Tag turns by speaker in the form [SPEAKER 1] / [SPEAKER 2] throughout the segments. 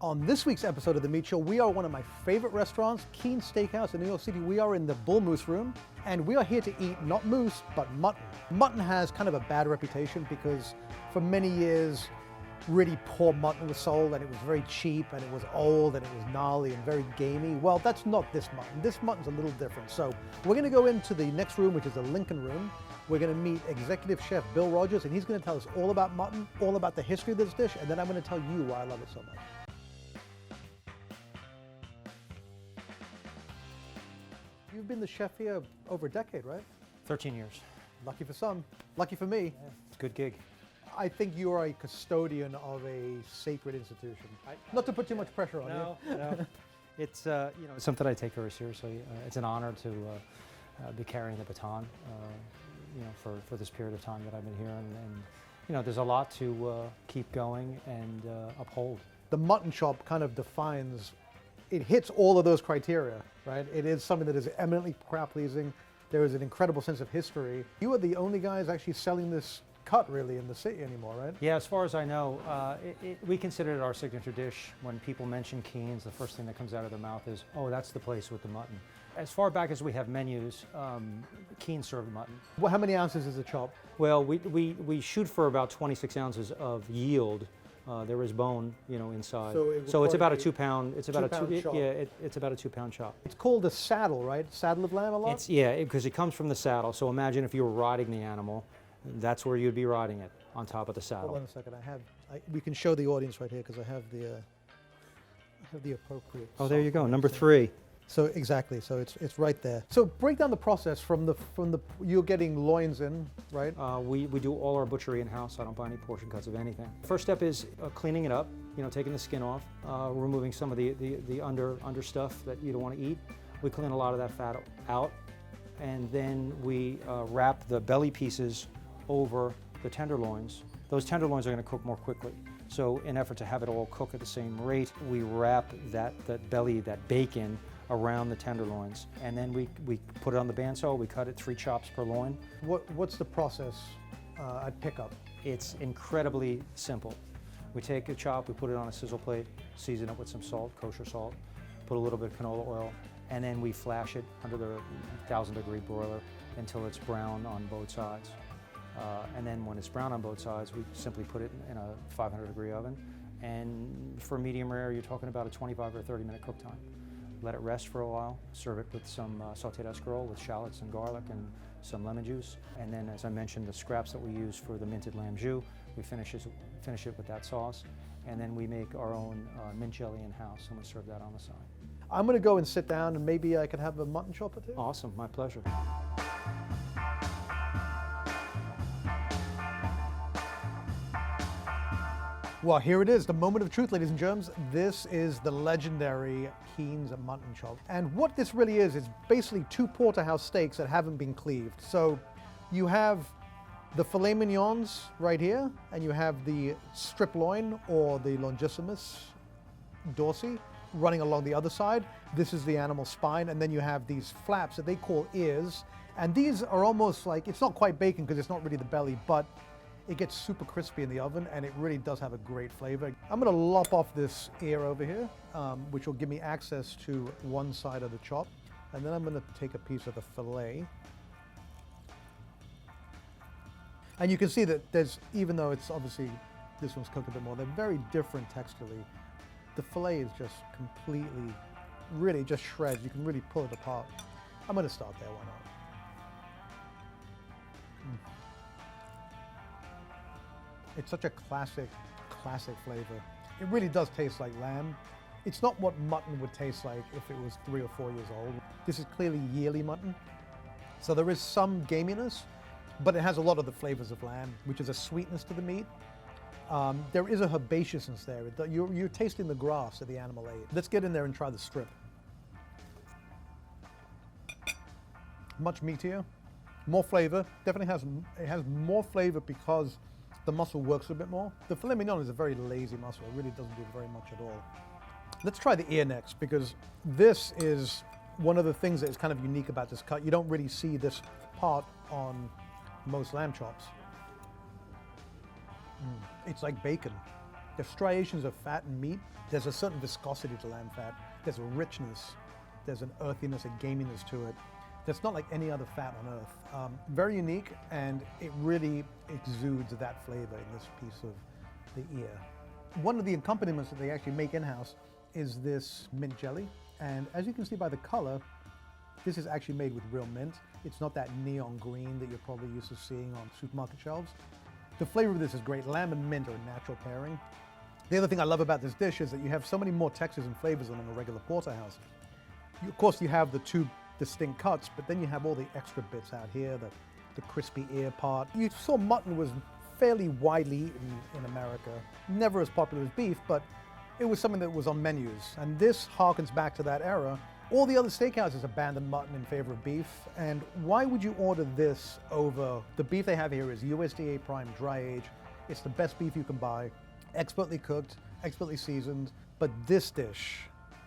[SPEAKER 1] On this week's episode of The Meat Show, we are one of my favorite restaurants, Keen's Steakhouse in New York City. We are in the bull moose room, and we are here to eat not moose, but mutton. Mutton has kind of a bad reputation because for many years, really poor mutton was sold, and it was very cheap, and it was old, and it was gnarly and very gamey. Well, that's not this mutton. This mutton's a little different. So we're gonna go into the next room, which is the Lincoln room. We're gonna meet executive chef Bill Rodgers, and he's gonna tell us all about mutton, all about the history of this dish, and then I'm gonna tell you why I love it so much. You've been the chef here over a decade, right?
[SPEAKER 2] 13 years.
[SPEAKER 1] Lucky for some, lucky for me.
[SPEAKER 2] Yeah, it's a good gig.
[SPEAKER 1] I think you're a custodian of a sacred institution. Not to put too much pressure on you.
[SPEAKER 2] No. It's it's something I take very seriously. It's an honor to be carrying the baton, for this period of time that I've been here, and there's a lot to keep going and uphold.
[SPEAKER 1] The mutton chop kind of defines. It hits all of those criteria, right? It is something that is eminently crowd-pleasing. There is an incredible sense of history. You are the only guys actually selling this cut, really, in the city anymore, right?
[SPEAKER 2] Yeah, as far as I know, we consider it our signature dish. When people mention Keen's, the first thing that comes out of their mouth is, oh, that's the place with the mutton. As far back as we have menus, Keen's served mutton.
[SPEAKER 1] Well, how many ounces is a chop?
[SPEAKER 2] Well, we shoot for about 26 ounces of yield. There is bone, inside. So it's about a 2 pound. It's about it's about a 2 pound chop.
[SPEAKER 1] It's called a saddle, right? Saddle of lamb a lot.
[SPEAKER 2] Because it comes from the saddle. So imagine if you were riding the animal, that's where you'd be riding it, on top of the saddle.
[SPEAKER 1] Hold on a second. We can show the audience right here because I have the appropriate.
[SPEAKER 2] Oh, there you go. Number 3.
[SPEAKER 1] So exactly. So it's right there. So break down the process from the you're getting loins in, right?
[SPEAKER 2] We do all our butchery in house. I don't buy any portion cuts of anything. First step is cleaning it up. Taking the skin off, removing some of the under stuff that you don't want to eat. We clean a lot of that fat out, and then we wrap the belly pieces over the tenderloins. Those tenderloins are going to cook more quickly. So in effort to have it all cook at the same rate, we wrap that belly, that bacon, around the tenderloins, and then we put it on the bandsaw. We cut it 3 chops per loin.
[SPEAKER 1] What's the process at pickup?
[SPEAKER 2] It's incredibly simple. We take a chop, we put it on a sizzle plate, season it with some salt, kosher salt, put a little bit of canola oil, and then we flash it under the 1,000-degree broiler until it's brown on both sides. And then when it's brown on both sides, we simply put it in a 500-degree oven. And for medium rare, you're talking about a 25 or 30-minute cook time. Let it rest for a while, serve it with some sauteed escarole with shallots and garlic and some lemon juice. And then, as I mentioned, the scraps that we use for the minted lamb jus, we finish it with that sauce. And then we make our own mint jelly in-house, and we serve that on the side.
[SPEAKER 1] I'm going to go and sit down, and maybe I could have a mutton chop or two?
[SPEAKER 2] Awesome, my pleasure.
[SPEAKER 1] Well, here it is, the moment of truth, ladies and germs. This is the legendary Keen's mutton chop. And what this really is basically 2 porterhouse steaks that haven't been cleaved. So you have the filet mignons right here, and you have the strip loin, or the longissimus dorsi, running along the other side. This is the animal spine, and then you have these flaps that they call ears. And these are almost like, it's not quite bacon because it's not really the belly, but it gets super crispy in the oven, and it really does have a great flavor. I'm gonna lop off this ear over here, which will give me access to one side of the chop. And then I'm gonna take a piece of the filet. And you can see that even though it's obviously, this one's cooked a bit more, they're very different texturally. The filet is just completely, really just shreds. You can really pull it apart. I'm gonna start there, why not? It's such a classic flavor. It really does taste like lamb. It's not what mutton would taste like if it was 3 or 4 years old. This is clearly yearly mutton. So there is some gaminess, but it has a lot of the flavors of lamb, which is a sweetness to the meat. There is a herbaceousness there. You're tasting the grass that the animal ate. Let's get in there and try the strip. Much meatier, more flavor. Definitely has more flavor because the muscle works a bit more. The filet mignon is a very lazy muscle. It really doesn't do very much at all. Let's try the ear next, because this is one of the things that is kind of unique about this cut. You don't really see this part on most lamb chops. It's like bacon. There's striations of fat and meat. There's a certain viscosity to lamb fat. There's a richness. There's an earthiness, a gaminess to it. That's not like any other fat on earth. Very unique, and it really exudes that flavor in this piece of the ear. One of the accompaniments that they actually make in-house is this mint jelly. And as you can see by the color, this is actually made with real mint. It's not that neon green that you're probably used to seeing on supermarket shelves. The flavor of this is great. Lamb and mint are a natural pairing. The other thing I love about this dish is that you have so many more textures and flavors than in a regular porterhouse. Of course, you have the two distinct cuts, but then you have all the extra bits out here, the crispy ear part. You saw mutton was fairly widely eaten in America. Never as popular as beef, but it was something that was on menus. And this harkens back to that era. All the other steakhouses abandoned mutton in favor of beef. And why would you order this over the beef they have here is USDA prime dry age. It's the best beef you can buy, expertly cooked, expertly seasoned. But this dish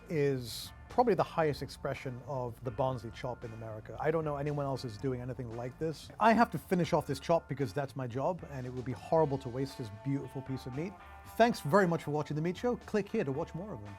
[SPEAKER 1] is probably the highest expression of the Barnsley chop in America. I don't know anyone else is doing anything like this. I have to finish off this chop because that's my job, and it would be horrible to waste this beautiful piece of meat. Thanks very much for watching The Meat Show. Click here to watch more of them.